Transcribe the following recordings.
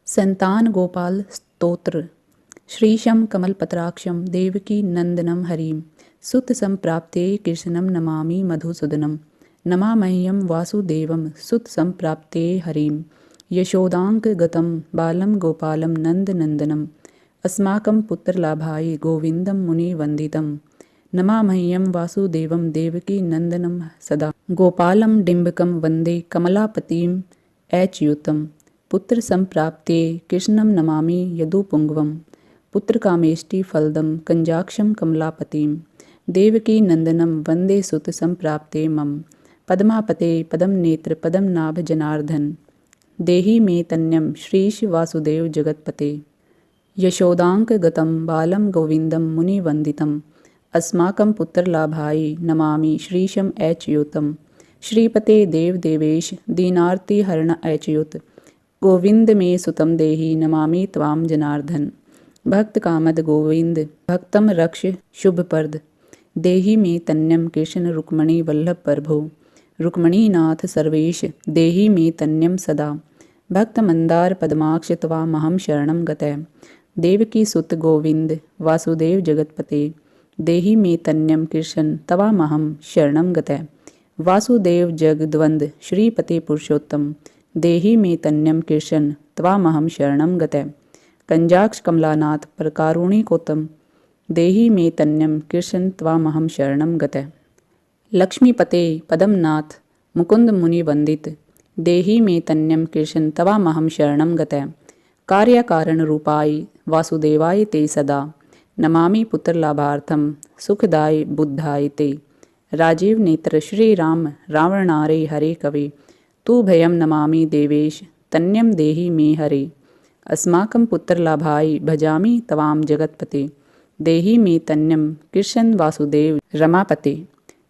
संतान गोपाल स्तोत्र। श्रीशं कमलपत्राक्षं देवकी नंदनं हरिं सुत संप्राप्ते कृष्णं नमामि मधुसूदनं। नमामह्यं वासुदेवं सुत संप्राप्ते हरिं यशोदांक गतं बालं गोपालं नंदनंदनम्। अस्माकं पुत्रलाभाय गोविन्दं मुनिवन्दितं। नमामह्यं वासुदेवं देवकी नंदनं सदा गोपालं डिम्बकं वन्दे कमलापतिं अच्युतम्। पुत्र संप्राप्ते कृष्णं नमामि यदुपुंगवं। पुत्र कामेष्टि फलदं कंजाक्षं कमलापतिं देवकी नंदनं वन्दे सुत संप्राप्ते मम। पद्मापते पदम नेत्र पदम नाभ जनार्दन देहि मे तन्यम श्रीश वासुदेव जगतपते। यशोदांक गतं बालं गोविन्दं मुनिवन्दितम्। अस्माकं पुत्रलाभाय नमामि श्रीशं अच्युतम्। श्रीपते देवदेवेश दीनार्ति हरण अच्युत गोविंद मे सुतं देहि नमामि त्वां जनार्दन। भक्त कामद गोविंद भक्तम रक्ष शुभप्रद देहि मे तन्यम कृष्ण रुक्मणी वल्लभ प्रभो। रुक्मणीनाथ सर्वेश देहि मे तन्यम सदा भक्त मंदार पद्माक्ष त्वामहं शरणं गतः। देवकी सुत गोविंद वासुदेव जगतपते देहि मे तन्यम कृष्ण तवामहं शरणं गतः। वासुदेव जगद्वंद श्रीपते पुरुषोत्तम देहि मे तन्यम कृष्ण त्वामहं शरणं गतः। कंजाक्ष कमलानाथ प्रकारुणिकोत्तम देहि मे तन्यम कृष्ण त्वामहं शरणं गतः। लक्ष्मीपते पदमनाथ मुकुंद मुनिवंदित देहि मे तन्यम कृष्ण तवामहं शरणं गतः। कार्यकारण रूपाय वासुदेवाय ते सदा नमामि पुत्रलाभार्थं सुखदाय बुद्धाय ते। राजीव नेत्र श्री राम रावणारे हरे कवे तू भयं नमामि देवेश तन्यम देहि मे हरे। अस्माकं पुत्रलाभाय भजामि तवां जगतपते देहि मे तन्यम कृष्ण वासुदेव रमापते।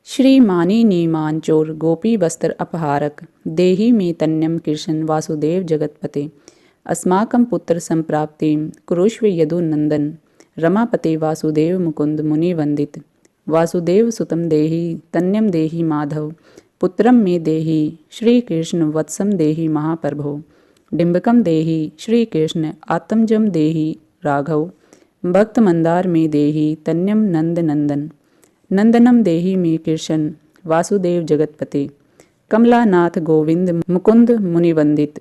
श्री मानिनीमान चोर गोपी वस्त्र अपहारक देहि मे तन्यम कृष्ण वासुदेव जगतपते। अस्माकं पुत्र संप्राप्तिं कुरुष्व यदुनंदन रमापते वासुदेव मुकुंद मुनिवंदित। वासुदेव सुतं देहि तन्यम देहि माधव पुत्रम मे देहि श्रीकृष्ण वत्सम देहि महाप्रभो। डिम्बकम देहि श्रीकृष्ण आत्मजम देहि राघव। भक्त मंदार में देहि तन्यम नंद नंदन। नंदनम देहि मे कृष्ण वासुदेव जगतपते। कमलानाथ गोविंद मुकुंद मुनिवंदित।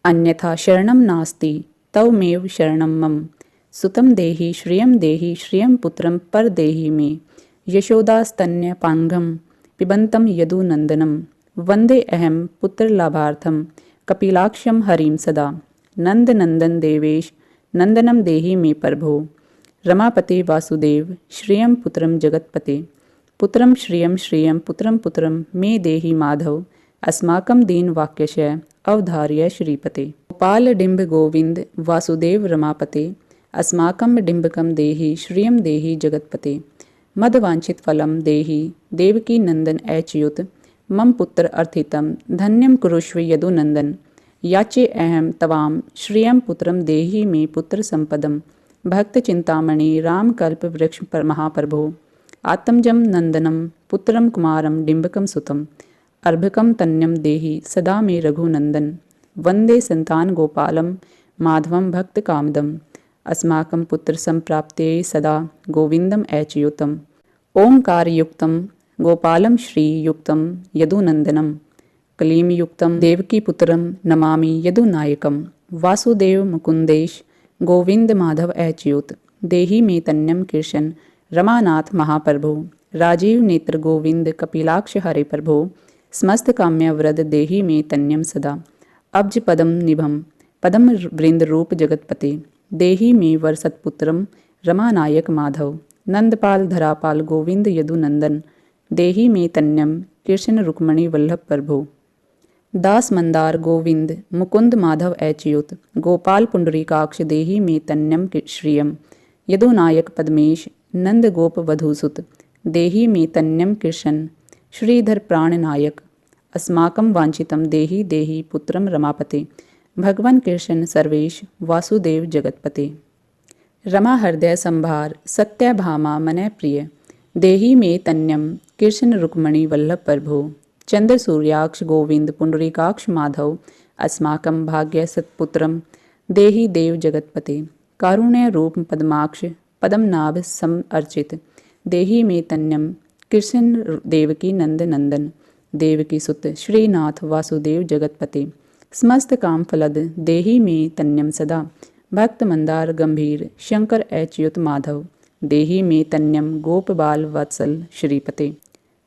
अन्यथा शरणं नास्ति तवमेव शरणं मम। सुतं देहि श्रियं पुत्रं पर देहि मे। यशोदास्तन्य पांघं पिबन्तं यदुनंदनम। वंदे अहम पुत्रलाभार्थं कपिलाक्षं हरिं सदा। नंदनंदन देवेश नंदनम देहि मे प्रभो। रमापते वासुदेव श्रियं पुत्रं जगतपते। पुत्रं श्रियं पुत्रं पुत्रं मे देहि माधव। अस्माकं दीन वाक्यशय अवधार्य श्रीपते। गोपाल डिम्ब गोविंद वासुदेव रमापते। अस्माकं डिम्बकं देहि श्रियं देहि जगतपते। मदवांछित फलम देहि देवकी नंदन अच्युत। मम पुत्र अर्थितं धन्यं कुरुष्व यदुनंदन। याचे अहम तवां श्रियं पुत्रं देहि मे पुत्र संपदम। भक्त चिंतामणि रामकल्प वृक्ष महाप्रभो। आत्मजम नंदनम पुत्रम कुमारम डिम्बकम सुतम। अर्भकम तन्यम देहि सदा मे रघुनंदन। वंदे संतान गोपालम माधवम भक्त कामदम। अस्माकं पुत्र संप्राप्ते सदा गोविंदम अच्युतम। ओंकारयुक्तं गोपालं श्रीयुक्तं यदुनंदनम। कलीमयुक्तं देवकीपुत्रं नमामि यदुनायकं। वासुदेव मुकुंदेश गोविंद माधव अच्युत देहि मे तन्यम कृष्ण रमानाथ महाप्रभो। राजीव नेत्र गोविंद कपिलाक्ष हरे प्रभो। समस्त काम्य वृद देहि मे तन्यम सदा। अब्ज पदम निभम पदम वृंद रूप जगतपते देहि मे वर्षत्पुत्रम रमानायक माधव। नंदपाल धरापाल गोविंद यदुनंदन देहि मे तन्यम कृष्ण रुक्मणी वल्लभ प्रभो। दास मंदार गोविंद मुकुंद माधव अच्युत। गोपाल पुंडरीकाक्ष देहि मे तन्यम श्रियम। यदुनायक पद्मेश नंद गोप वधूसुत देहि मे तन्यम कृष्ण श्रीधर प्राणनायक। अस्माकं वांछितं देहि देहि पुत्रम रमापते। भगवन कृष्ण सर्वेश वासुदेव जगतपते। रमा हृदय संभार सत्यभामा मन प्रिय देहि मे तन्यम कृष्ण रुक्मणी वल्लभ प्रभो। चंद्र सूर्याक्ष गोविंद पुंडरीकाक्ष माधव अस्माकं भाग्य सत्पुत्रम देहि देव जगतपते। कारुण्य रूप पद्माक्ष पदम नाभ सम अर्चित। देहि में तन्यम कृष्ण देवकी नंद नंदन। देवकी सुत श्रीनाथ वासुदेव जगतपते। समस्त काम फलद देहि में तन्यम सदा। भक्त मंदार गंभीर शंकर अच्युत माधव। देहि में तन्यम गोप बाल वत्सल श्रीपते।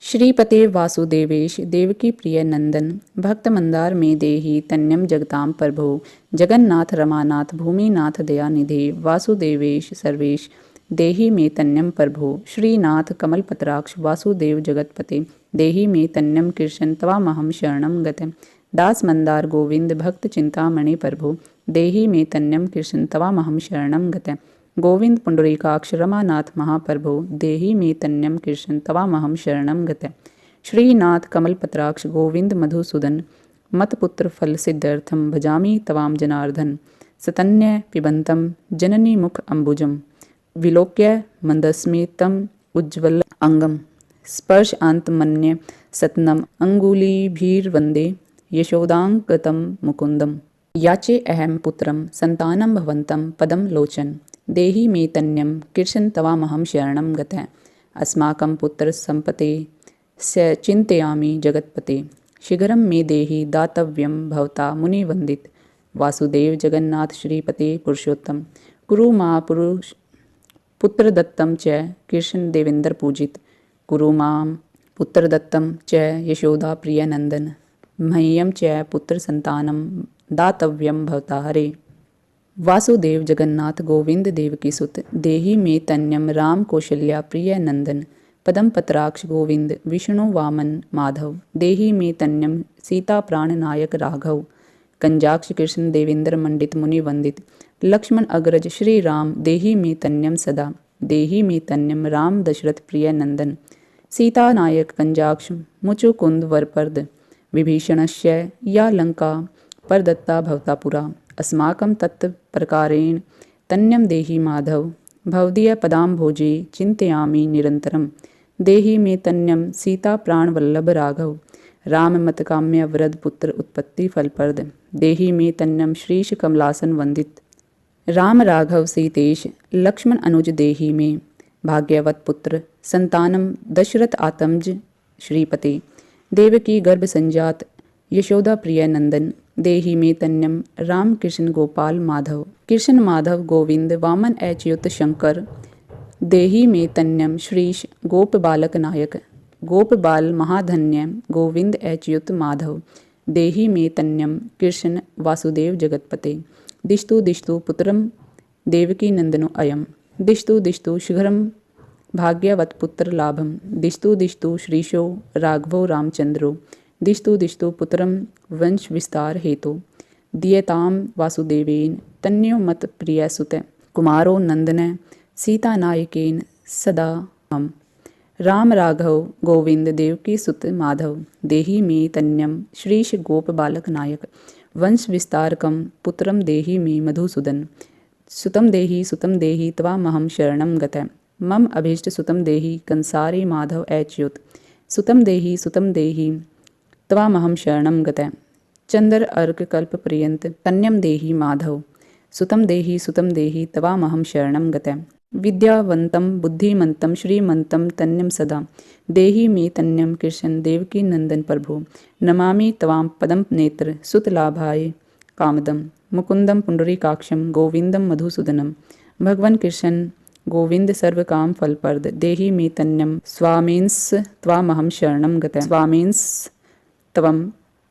श्रीपते वासुदेवेश देवकी प्रिय नंदन। भक्त मंदार में देहि तन्यम जगताम प्रभो। जगन्नाथ रमानाथ भूमिनाथ दयानिधे। वासुदेवेश सर्वेश देहि में तन्यम प्रभो। श्रीनाथ कमलपत्राक्ष वासुदेव जगतपते। देहि में तन्यम कृष्ण त्वामहं शरणं गतम्। दास मंदार गोविंद भक्त चिंतामणि प्रभो। देहि में तन्यम कृष्ण त्वामहं शरणं गतम्। गोविंद पुंडरीकाक्ष रमानाथ महाप्रभो। देहि में तन्यम कृष्ण तवामहं शरणं गतम्। श्रीनाथ कमलपत्राक्ष गोविंद मधुसूदन। मतपुत्र फल सिद्ध्यर्थम भजामि तवाम जनार्दन। सतन्य पिबंतम जननी मुख अंबुजम। विलोक्य मंदस्मितम उज्ज्वल अंगम। स्पर्श अंत मन्य सतनम अंगुलीभिर्वंदे यशोदांगतम मुकुंदम। याचे अहम पुत्रम संतानम भवंतम पदम लोचन। देहि में तन्यम कृष्ण तवामहं शरणं गतः। अस्माकं पुत्र संपते स चिंतयामि जगतपते। शीघ्रं मे देहि दातव्यं भवता मुनिवंदित। वासुदेव जगन्नाथ श्रीपते पुरुषोत्तम। कुरु मां पुरुष पुत्र दत्तम च कृष्ण देवेंद्र पूजित। कुरु मां पुत्र दत्तम च यशोदा प्रिय नंदन। मह्यं च पुत्र संतानम दातव्यं भवता हरे। वासुदेव जगन्नाथ गोविंद देवकी सुत। देहि में तन्यम राम कौशल्या प्रिय नंदन। पदम पत्राक्ष गोविंद विष्णु वामन माधव। देहि में तन्यम सीता प्राण नायक राघव। कंजाक्ष कृष्ण देवेंद्र मंडित मुनि वंदित। लक्ष्मण अग्रज श्री राम देहि में तन्यम सदा। देहि में तन्यम राम दशरथ प्रिय नंदन। सीता नायक कंजाक्ष मुचुकुंद वरपर्द। विभीषणस्य या लंका परदत्ता भवता पुरा। अस्माकं तत्प्रकारेण तन्यम देहि माधव। भवदीय पदाम्भोजे चिंतयामि निरंतरम। देहि में तन्यम सीता प्राणवल्लभ राघव। राम मत काम्य वरद पुत्र उत्पत्ति फलप्रद। देहि में तन्यम श्रीश कमलासन वंदित। राम राघव सीतेश लक्ष्मण अनुज देहि में। भाग्यवत पुत्र संतानम दशरथ आत्मज श्रीपते। देवकी गर्भ संजात यशोदा प्रिय नंदन। देहि में तन्यम राम कृष्ण गोपाल माधव। कृष्ण माधव गोविंद वामन अच्युत शंकर। देहि में तन्यम श्रीश गोप बालक नायक। गोप बाल महाधन्य गोविंद अच्युत माधव। देहि में तन्यम कृष्ण वासुदेव जगतपते। दिष्टु दिष्टु पुत्रम देवकी नंदनो अयम। दिष्टु दिष्टु शीघ्रम भाग्यवत पुत्र लाभम। दिष्टु दिष्टु श्रीशो राघवो रामचंद्रो। दिष्टु दिष्टु पुत्रम वंश विस्तार हेतु। दीयताम वासुदेवेन तन्यो मत प्रिय सुत। कुमारो नंदन सीता नायकेन सदा हम। राम राघव गोविंद देवकी सुत माधव। देहि में तन्यम श्रीश गोप बालक नायक। वंश विस्तारकम पुत्रम देहि में मधुसूदन। सुतम देहि त्वामहं शरणं गतः। मम अभीष्ट सुतम देहि कंसारी माधव अच्युत। सुतम देहि त्वामहं शरणं गतः। चंद्र अर्क कल्प पर्यंत तन्यम देहि माधव। सुतम देहि त्वामहं शरणं गतः। विद्यावंतं बुद्धिमन्तं श्रीमन्तं तन्यम सदा। देहि में तन्यम कृष्ण देवकी नंदन प्रभो। नमामि त्वां पदम नेत्र सुतलाभाय कामदम। मुकुंदम पुंडरीकाक्षम गोविंदम मधुसूदनम। भगवन कृष्ण गोविंद सर्वकाम फलप्रद। देहि में तन्यम स्वामींस त्वामहं शरणं गतः। स्वामींस तवम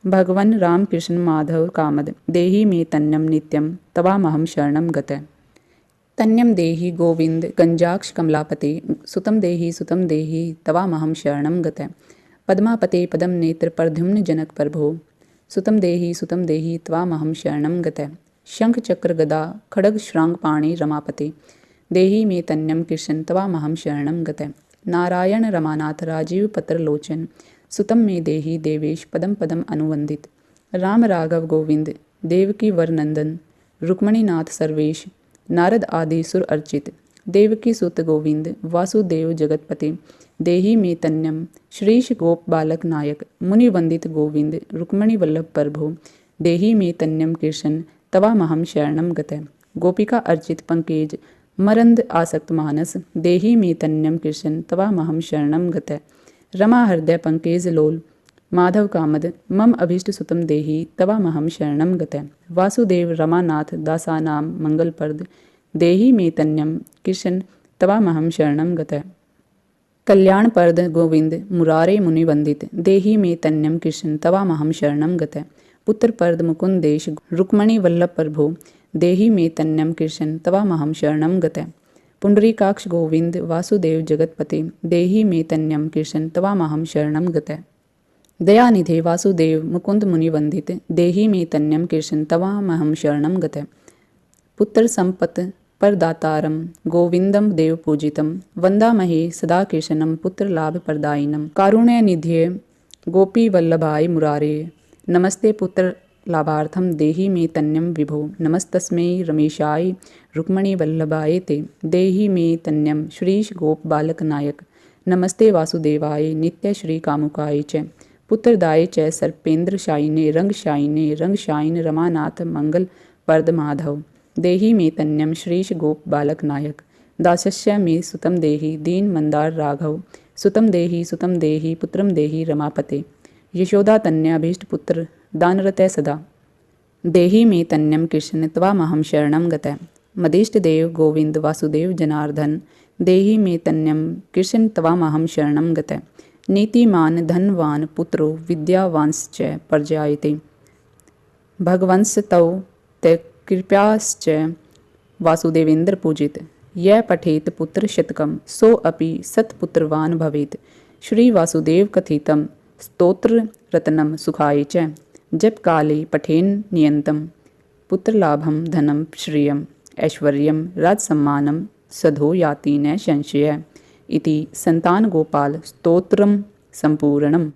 भगवन राम कृष्ण माधव कामद। देहि में तन्यम नित्यम तवामहं शरणं गतः। तन्यम देहि गोविंद कंजाक्ष कमलापते। सुतम देहि तवामहं शरणं गतः। पद्मापते पदम नेत्र प्रद्युम्न जनक प्रभो। सुतम देहि त्वामहं शरणं गतः। शंख चक्र गदा खड्ग श्रांग पाणि रमापते। देहि में तन्यम कृष्ण त्वामहं शरणं गतः। नारायण रमानाथ राजीव पत्र लोचन। सुतम में देहि देवेश पदम पदम अनुवंदित। राम राघव गोविंद देवकी वरनंदन। रुक्मणीनाथ सर्वेश नारद आदि सुर अर्चित। देवकी सुत गोविंद वासुदेव जगतपते। देहि में तन्यम श्रीश गोप बालक नायक। मुनि वंदित गोविंद रुक्मणी वल्लभ प्रभो। देहि में तन्यम कृष्ण तवामहं शरणं गतः। गोपिका अर्चित पंकेज मरंद आसक्त मानस, देहि मे तन्यम कृष्ण तवामहं शरणं गतः। रमा हृदय पंकेज लोल माधव कामद, मम अभीष्ट सुतम देहि तवामहं शरणं गतः। वासुदेव रमानाथ दासानां मंगलप्रद, देहि मे तन्यम कृष्ण तवामहं शरणं गतः। कल्याणप्रद गोविंद मुरारे मुनि वंदित, देहि मे तन्यम कृष्ण तवामहं शरणं गतः। पुत्रप्रद मुकुंद देश रुक्मणी वल्लभ प्रभो, देहि मे तन्यम कृष्ण तवामहं शरणं गतः। पुंडरीकाक्ष गोविंद वासुदेव जगतपते, देहि मे तन्यम कृष्ण तवामहं शरणं गतः। दयानिधे वासुदेव मुकुंद मुनि वंदित, देहि मे तन्यम कृष्ण तवामहं शरणं गतः। पुत्र संपत परदातारम गोविंदम देव पूजितम, वंदामहे सदा कृष्णम पुत्र लाभ प्रदायिनम। कारुण्य निधे गोपी वल्लभाय मुरारे, नमस्ते पुत्र लाभार्थम देहि मे तन्यम विभो। नमस्तस्मै रमेशाय रुक्मणी वल्लभाय ते, देहि मे तन्यम श्रीश गोप बालक नायक। नमस्ते वासुदेवाय नित्य श्री कामुकाय च, पुत्रदाय च सर्पेन्द्र शायिने रंग शायिन रमानाथ मंगल परद माधव। देहि मे तन्यम श्रीश गोप बालक नायक। दासस्य मे सुतम देहि दीन मंदार राघव, सुतम देहि पुत्रम देहि रमापते। यशोदा तन्य अभीष्ट पुत्र दानरतय सदा, देहि मे तन्यम कृष्ण तवामहं शरणं गतः। मदिष्ट देव गोविंद वासुदेव जनार्दन, देहि मे तन्यम कृष्ण तवामहं शरणं गतः। नीतिमान धनवान पुत्रो विद्यावांश्च पर्यायते, भगवंस तौ ते कृपाश्च वासुदेवेन्द्र पूजित। यह पठेत पुत्र शतकम, सो अपि सत्पुत्रवान भवेत। श्री वासुदेव कथितम स्तोत्र रत्नम सुखाय च, जप काले पठेन नियंतम। पुत्रलाभम धनम श्रियम ऐश्वर्यम राजसम्मानम, सधो याति न संशय। इति संतान गोपाल स्तोत्रम संपूर्णम।